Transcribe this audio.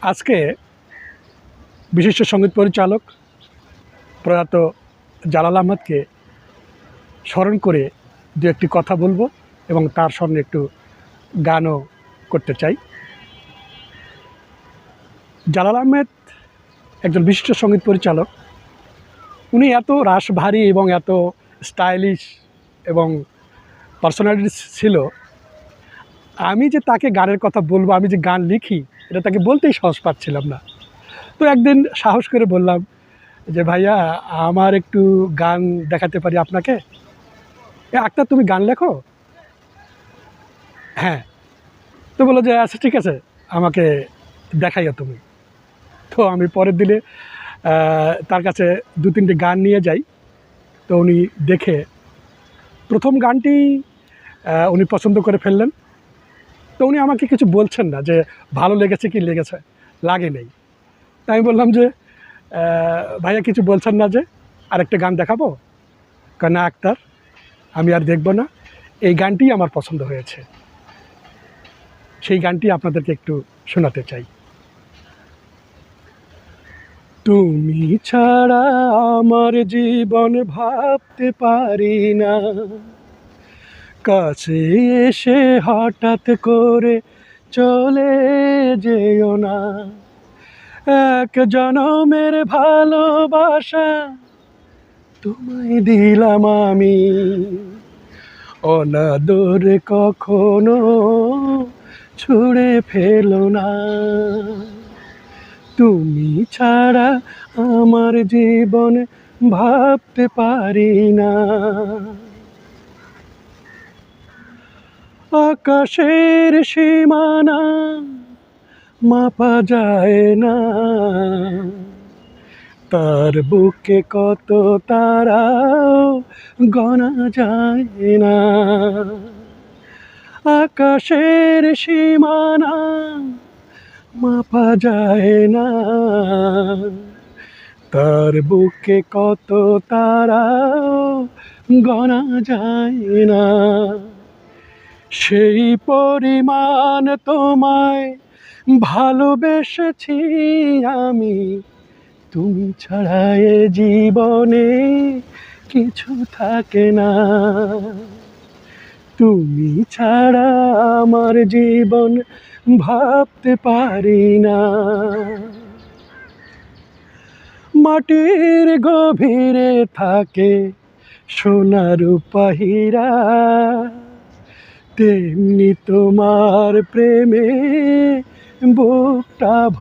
আজকে বিশিষ্ট সঙ্গীত পরিচালক প্রয়াত জালাল আহমেদকে স্মরণ করে দু একটি কথা বলবো এবং তার সঙ্গে একটু গানও করতে চাই। জালাল আহমেদ একজন বিশিষ্ট সঙ্গীত পরিচালক। উনি এত রাশভারী এবং এত স্টাইলিশ এবং পার্সোনালিটি ছিল, আমি যে তাকে গানের কথা বলবো, আমি যে গান লিখি, এটা তাকে বলতেই সাহস পাচ্ছিলাম না। তো একদিন সাহস করে বললাম যে, ভাইয়া আমার একটু গান দেখাতে পারি আপনাকে? আক্তার তুমি গান লেখো? হ্যাঁ। তো বললো যে আচ্ছা ঠিক আছে, আমাকে দেখাইও তুমি। তো আমি পরের দিনে তার কাছে ২-৩টে গান নিয়ে যাই। তো উনি দেখে প্রথম গানটি উনি পছন্দ করে ফেললেন। তো উনি আমাকে কিছু বলছেন না যে ভালো লেগেছে কি লাগে নেই। তাই আমি বললাম যে ভাইয়া কিছু বলছেন না যে, আরেকটা গান দেখাবো? কয় না আক্তার, আমি আর দেখব না, এই গানটিই আমার পছন্দ হয়েছে। সেই গানটি আপনাদেরকে একটু শোনাতে চাই। তুমি ছাড়া আমার জীবন ভাবতে পারি না, কাছে এসে হঠাৎ করে চলে যেও না। এক জনমের ভালোবাসা তোমায় দিলাম আমি, অনাদরে কখনো ছুঁড়ে ফেলো না। তুমি ছাড়া আমার জীবন ভাবতে পারি না। আকাশের সীমানা মাপা যায় না, তার বুকে কত তারা গণা যায় না। আকাশের সীমানা মাপা যায় না, তার বুকে কত তারা গণা যায় না। সেই পরিমাণ তোমায় ভালোবেসেছি আমি, তুমি ছাড়া এ জীবনে কিছু থাকে না। তুমি ছাড়া আমার জীবন ভাবতে পারি না। মাটির গভীরে থাকে সোনা রূপা হীরা, তেমনি তোমার প্রেমে বুকটা